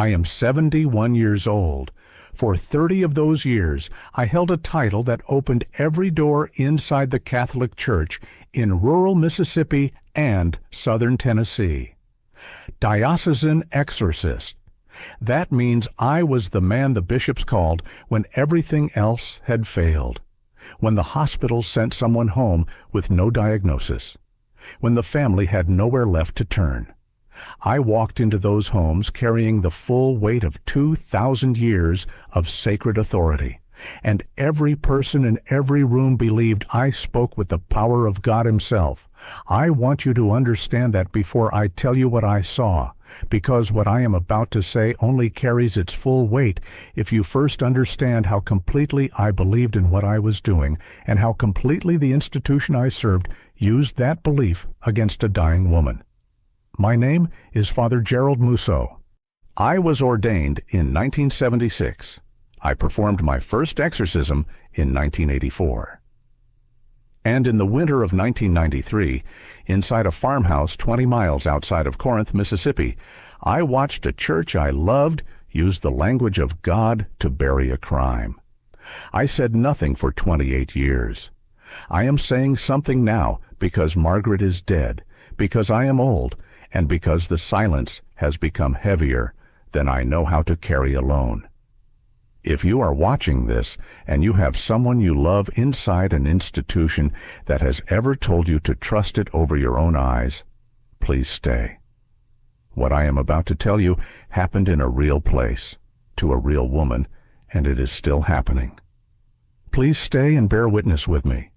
I am 71 years old. For 30 of those years, I held a title that opened every door inside the Catholic Church in rural Mississippi and southern Tennessee. Diocesan Exorcist. That means I was the man the bishops called when everything else had failed. When the hospitals sent someone home with no diagnosis. When the family had nowhere left to turn. I walked into those homes carrying the full weight of 2,000 years of sacred authority, and every person in every room believed I spoke with the power of God Himself. I want you to understand that before I tell you what I saw, because what I am about to say only carries its full weight if you first understand how completely I believed in what I was doing, and how completely the institution I served used that belief against a dying woman. My name is Father Gerald Musso. I was ordained in 1976. I performed my first exorcism in 1984. And in the winter of 1993, inside a farmhouse 20 miles outside of Corinth, Mississippi, I watched a church I loved use the language of God to bury a crime. I said nothing for 28 years. I am saying something now because Margaret is dead, because I am old, and because the silence has become heavier than I know how to carry alone. If you are watching this and you have someone you love inside an institution that has ever told you to trust it over your own eyes, please stay. What I am about to tell you happened in a real place, to a real woman, and it is still happening. Please stay and bear witness with me.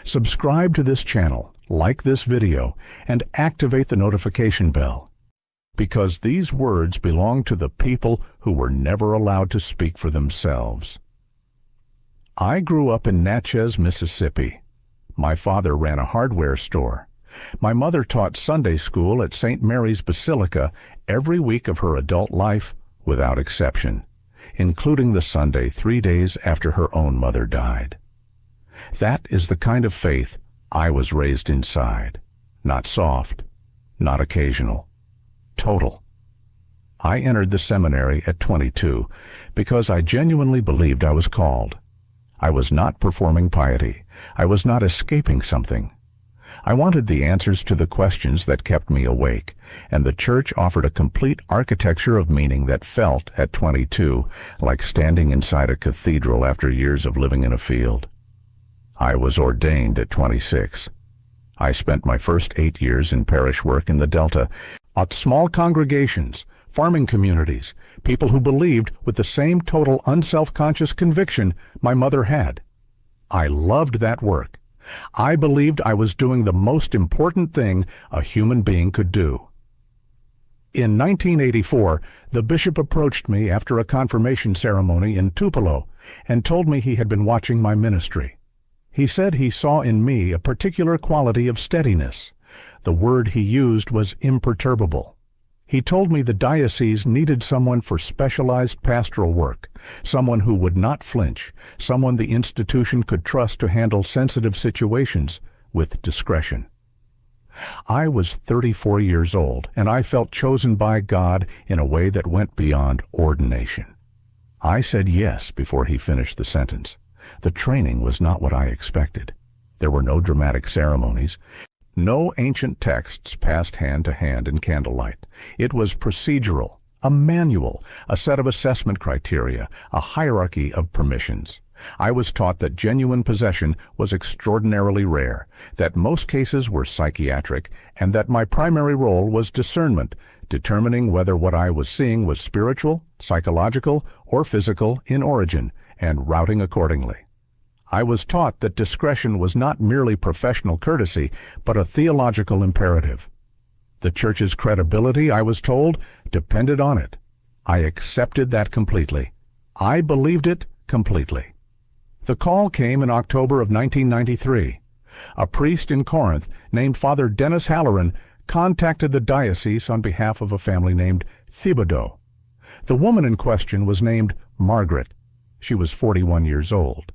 Subscribe to this channel, like this video, and activate the notification bell, because these words belong to the people who were never allowed to speak for themselves. I grew up in Natchez, Mississippi. My father ran a hardware store. My mother taught Sunday school at St. Mary's Basilica every week of her adult life without exception, including the Sunday 3 days after her own mother died. That is the kind of faith I was raised inside. Not soft, not occasional, total. I entered the seminary at 22 because I genuinely believed I was called. I was not performing piety. I was not escaping something. I wanted the answers to the questions that kept me awake, and the church offered a complete architecture of meaning that felt, at 22, like standing inside a cathedral after years of living in a field. I was ordained at 26. I spent my first 8 years in parish work in the Delta, at small congregations, farming communities, people who believed with the same total unself-conscious conviction my mother had. I loved that work. I believed I was doing the most important thing a human being could do. In 1984, the bishop approached me after a confirmation ceremony in Tupelo and told me he had been watching my ministry. He said he saw in me a particular quality of steadiness. The word he used was imperturbable. He told me the diocese needed someone for specialized pastoral work, someone who would not flinch, someone the institution could trust to handle sensitive situations with discretion. I was 34 years old, and I felt chosen by God in a way that went beyond ordination. I said yes before he finished the sentence. The training was not what I expected. There were no dramatic ceremonies, no ancient texts passed hand to hand in candlelight. It was procedural, a manual, a set of assessment criteria, a hierarchy of permissions. I was taught that genuine possession was extraordinarily rare, that most cases were psychiatric, and that my primary role was discernment, determining whether what I was seeing was spiritual, psychological, or physical in origin, and routing accordingly. I was taught that discretion was not merely professional courtesy, but a theological imperative. The church's credibility, I was told, depended on it. I accepted that completely. I believed it completely. The call came in October of 1993. A priest in Corinth named Father Dennis Halloran contacted the diocese on behalf of a family named Thibodeau. The woman in question was named Margaret. She was 41 years old.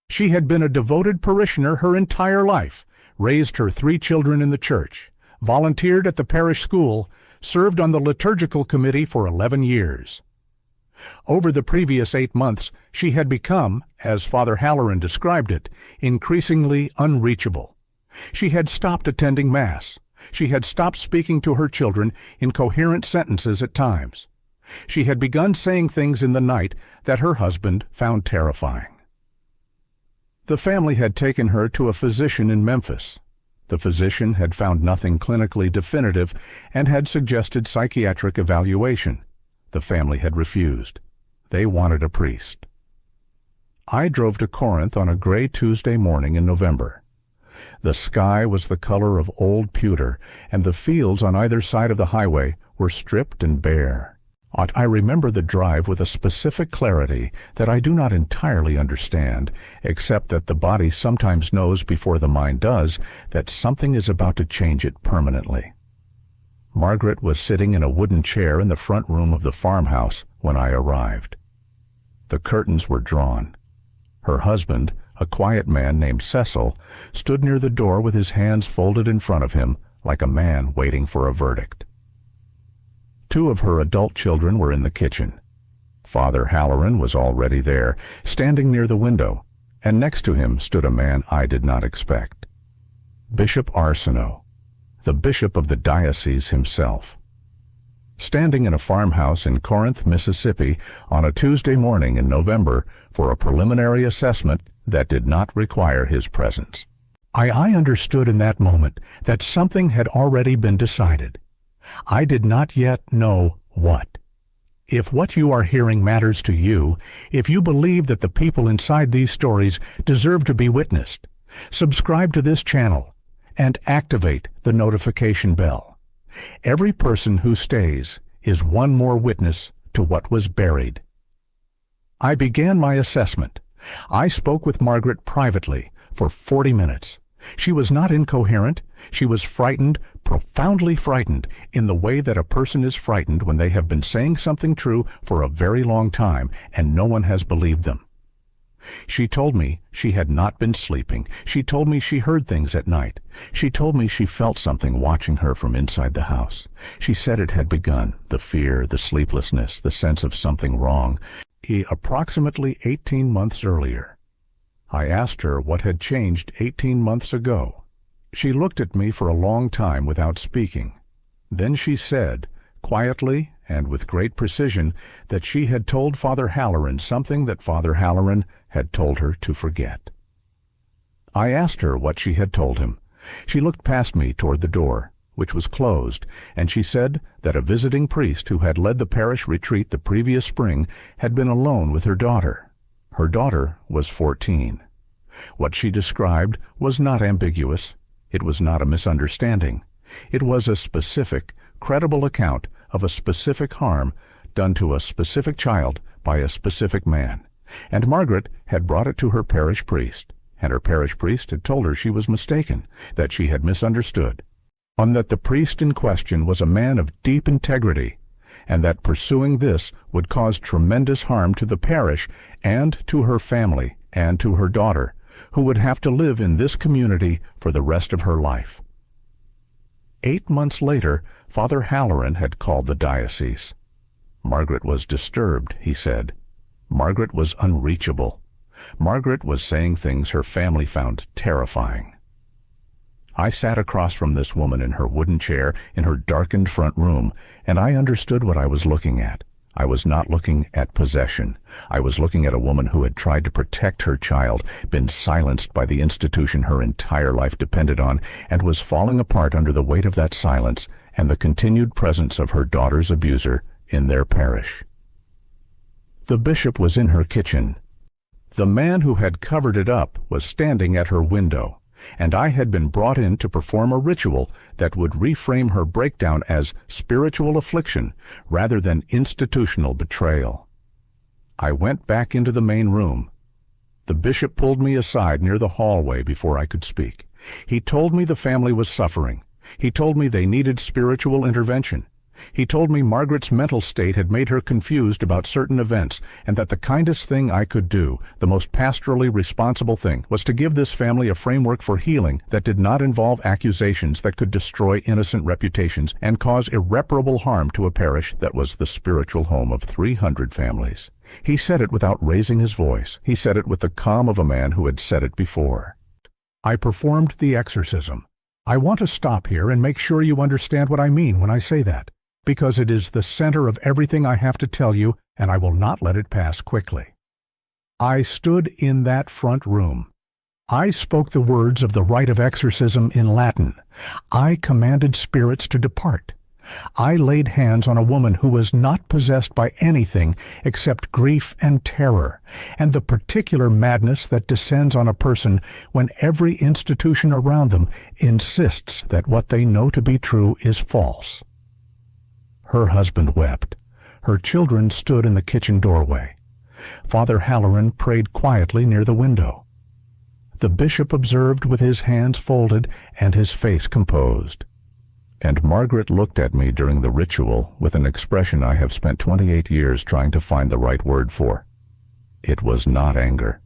She had been a devoted parishioner her entire life, raised her 3 children in the church, volunteered at the parish school, served on the liturgical committee for 11 years. Over the previous 8 months, she had become, as Father Halloran described it, increasingly unreachable. She had stopped attending Mass. She had stopped speaking to her children in coherent sentences at times. She had begun saying things in the night that her husband found terrifying. The family had taken her to a physician in Memphis. The physician had found nothing clinically definitive and had suggested psychiatric evaluation. The family had refused. They wanted a priest. I drove to Corinth on a gray Tuesday morning in November. The sky was the color of old pewter, and the fields on either side of the highway were stripped and bare. I remember the drive with a specific clarity that I do not entirely understand, except that the body sometimes knows before the mind does that something is about to change it permanently. Margaret was sitting in a wooden chair in the front room of the farmhouse when I arrived. The curtains were drawn. Her husband, a quiet man named Cecil, stood near the door with his hands folded in front of him like a man waiting for a verdict. 2 of her adult children were in the kitchen. Father Halloran was already there, standing near the window, and next to him stood a man I did not expect. Bishop Arsenault, the bishop of the diocese himself. Standing in a farmhouse in Corinth, Mississippi, on a Tuesday morning in November for a preliminary assessment that did not require his presence. I understood in that moment that something had already been decided. I did not yet know what. If what you are hearing matters to you, if you believe that the people inside these stories deserve to be witnessed, subscribe to this channel and activate the notification bell. Every person who stays is one more witness to what was buried. I began my assessment. I spoke with Margaret privately for 40 minutes. She was not incoherent. She was frightened, profoundly frightened, in the way that a person is frightened when they have been saying something true for a very long time and no one has believed them. She told me she had not been sleeping. She told me she heard things at night. She told me she felt something watching her from inside the house. She said it had begun, the fear, the sleeplessness, the sense of something wrong, approximately 18 months earlier. I asked her what had changed 18 months ago. She looked at me for a long time without speaking. Then she said, quietly and with great precision, that she had told Father Halloran something that Father Halloran had told her to forget. I asked her what she had told him. She looked past me toward the door, which was closed, and she said that a visiting priest who had led the parish retreat the previous spring had been alone with her daughter. Her daughter was 14. What she described was not ambiguous. It was not a misunderstanding. It was a specific, credible account of a specific harm done to a specific child by a specific man. And Margaret had brought it to her parish priest, and her parish priest had told her she was mistaken, that she had misunderstood, and that the priest in question was a man of deep integrity, and that pursuing this would cause tremendous harm to the parish and to her family and to her daughter, who would have to live in this community for the rest of her life. 8 months later, Father Halloran had called the diocese. Margaret was disturbed, he said. Margaret was unreachable. Margaret was saying things her family found terrifying. I sat across from this woman in her wooden chair in her darkened front room, and I understood what I was looking at. I was not looking at possession. I was looking at a woman who had tried to protect her child, been silenced by the institution her entire life depended on, and was falling apart under the weight of that silence and the continued presence of her daughter's abuser in their parish. The bishop was in her kitchen. The man who had covered it up was standing at her window, and I had been brought in to perform a ritual that would reframe her breakdown as spiritual affliction rather than institutional betrayal. I went back into the main room. The bishop pulled me aside near the hallway before I could speak. He told me the family was suffering. He told me they needed spiritual intervention. He told me Margaret's mental state had made her confused about certain events, and that the kindest thing I could do, the most pastorally responsible thing, was to give this family a framework for healing that did not involve accusations that could destroy innocent reputations and cause irreparable harm to a parish that was the spiritual home of 300 families. He said it without raising his voice. He said it with the calm of a man who had said it before. I performed the exorcism. I want to stop here and make sure you understand what I mean when I say that, because it is the center of everything I have to tell you, and I will not let it pass quickly. I stood in that front room. I spoke the words of the rite of exorcism in Latin. I commanded spirits to depart. I laid hands on a woman who was not possessed by anything except grief and terror, and the particular madness that descends on a person when every institution around them insists that what they know to be true is false. Her husband wept. Her children stood in the kitchen doorway. Father Halloran prayed quietly near the window. The bishop observed with his hands folded and his face composed. And Margaret looked at me during the ritual with an expression I have spent 28 years trying to find the right word for. It was not anger.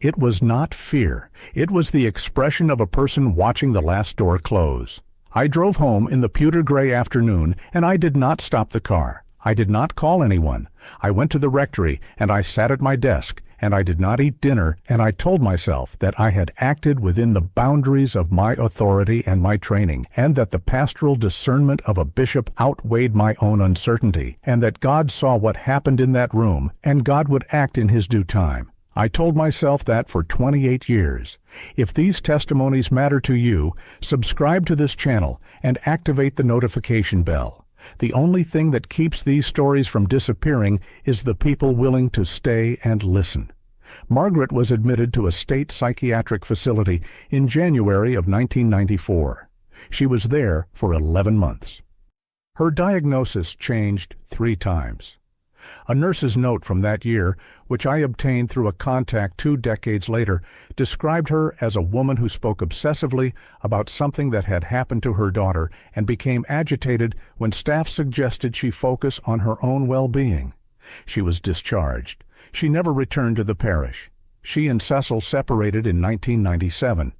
It was not fear. It was the expression of a person watching the last door close. I drove home in the pewter gray afternoon, and I did not stop the car. I did not call anyone. I went to the rectory, and I sat at my desk, and I did not eat dinner, and I told myself that I had acted within the boundaries of my authority and my training, and that the pastoral discernment of a bishop outweighed my own uncertainty, and that God saw what happened in that room, and God would act in His due time. I told myself that for 28 years. If these testimonies matter to you, subscribe to this channel and activate the notification bell. The only thing that keeps these stories from disappearing is the people willing to stay and listen. Margaret was admitted to a state psychiatric facility in January of 1994. She was there for 11 months. Her diagnosis changed 3 times. A nurse's note from that year, which I obtained through a contact 2 decades later, described her as a woman who spoke obsessively about something that had happened to her daughter and became agitated when staff suggested she focus on her own well-being. She was discharged. She never returned to the parish. She and Cecil separated in 1997.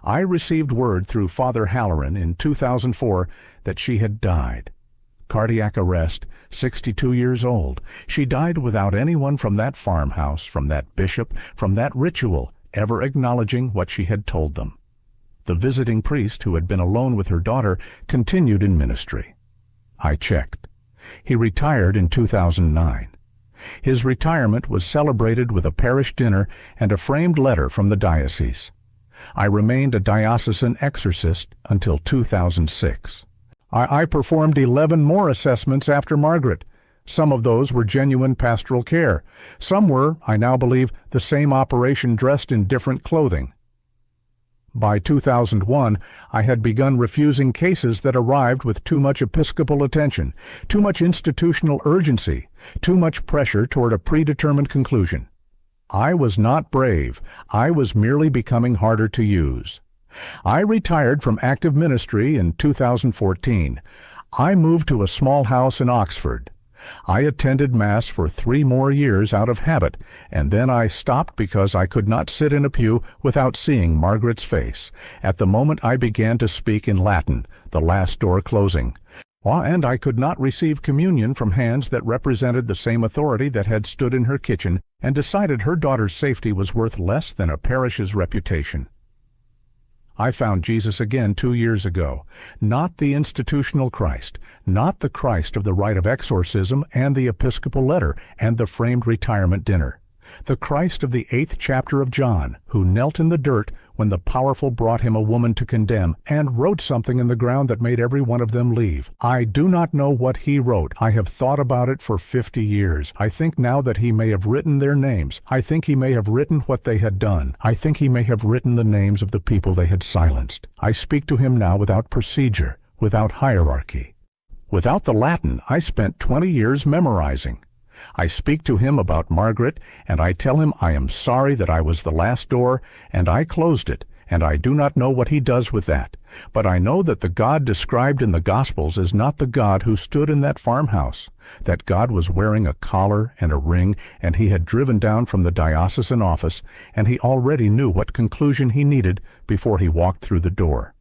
I received word through Father Halloran in 2004 that she had died. Cardiac arrest, 62 years old. She died without anyone from that farmhouse, from that bishop, from that ritual, ever acknowledging what she had told them. The visiting priest, who had been alone with her daughter, continued in ministry. I checked. He retired in 2009. His retirement was celebrated with a parish dinner and a framed letter from the diocese. I remained a diocesan exorcist until 2006. I performed 11 more assessments after Margaret. Some of those were genuine pastoral care. Some were, I now believe, the same operation dressed in different clothing. By 2001, I had begun refusing cases that arrived with too much episcopal attention, too much institutional urgency, too much pressure toward a predetermined conclusion. I was not brave. I was merely becoming harder to use. I retired from active ministry in 2014. I moved to a small house in Oxford. I attended Mass for 3 more years out of habit, and then I stopped because I could not sit in a pew without seeing Margaret's face at the moment I began to speak in Latin, the last door closing. And I could not receive communion from hands that represented the same authority that had stood in her kitchen and decided her daughter's safety was worth less than a parish's reputation. I found Jesus again 2 years ago, not the institutional Christ, not the Christ of the rite of exorcism and the episcopal letter and the framed retirement dinner, the Christ of the 8th chapter of John, who knelt in the dirt when the powerful brought him a woman to condemn and wrote something in the ground that made every one of them leave. I do not know what he wrote. I have thought about it for 50 years. I think now that he may have written their names. I think he may have written what they had done. I think he may have written the names of the people they had silenced. I speak to him now without procedure, without hierarchy. Without the Latin, I spent 20 years memorizing. I speak to him about Margaret, and I tell him I am sorry that I was the last door, and I closed it, and I do not know what he does with that. But I know that the God described in the Gospels is not the God who stood in that farmhouse. That God was wearing a collar and a ring, and he had driven down from the diocesan office, and he already knew what conclusion he needed before he walked through the door.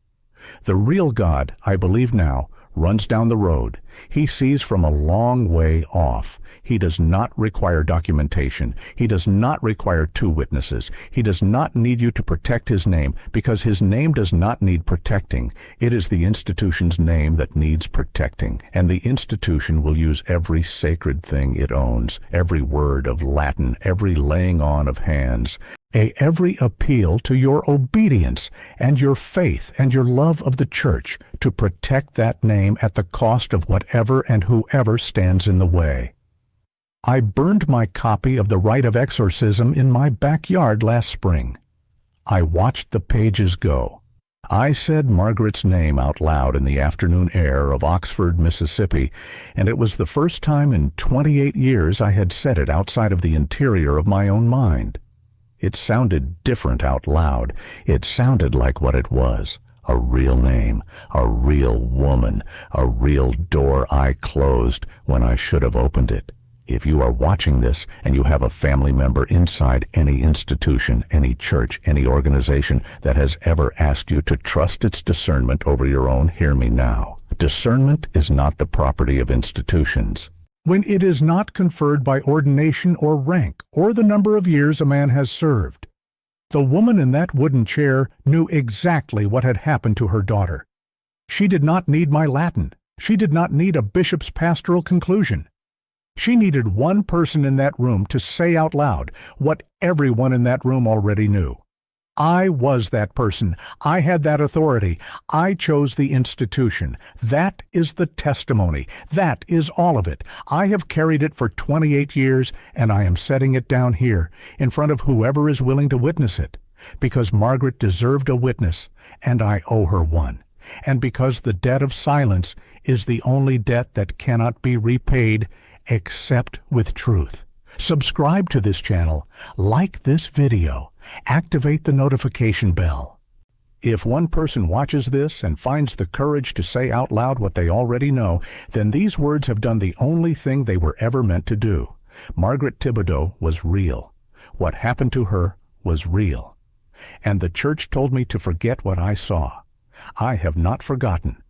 The real God, I believe now, runs down the road. He sees from a long way off. He does not require documentation. He does not require 2 witnesses. He does not need you to protect his name, because his name does not need protecting. It is the institution's name that needs protecting, and the institution will use every sacred thing it owns, every word of Latin, every laying on of hands, every appeal to your obedience and your faith and your love of the church to protect that name at the cost of whatever and whoever stands in the way. I burned my copy of The Rite of Exorcism in my backyard last spring. I watched the pages go. I said Margaret's name out loud in the afternoon air of Oxford, Mississippi, and it was the first time in 28 years I had said it outside of the interior of my own mind. It sounded different out loud. It sounded like what it was. A real name, a real woman, a real door I closed when I should have opened it. If you are watching this and you have a family member inside any institution, any church, any organization that has ever asked you to trust its discernment over your own, hear me now. Discernment is not the property of institutions. When it is not conferred by ordination or rank or the number of years a man has served. The woman in that wooden chair knew exactly what had happened to her daughter. She did not need my Latin. She did not need a bishop's pastoral conclusion. She needed one person in that room to say out loud what everyone in that room already knew. I was that person. I had that authority. I chose the institution. That is the testimony. That is all of it. I have carried it for 28 years, and I am setting it down here, in front of whoever is willing to witness it, because Margaret deserved a witness, and I owe her one, and because the debt of silence is the only debt that cannot be repaid except with truth. Subscribe to this channel, like this video, activate the notification bell. If one person watches this and finds the courage to say out loud what they already know, then these words have done the only thing they were ever meant to do. Margaret Thibodeau was real. What happened to her was real. And the church told me to forget what I saw. I have not forgotten.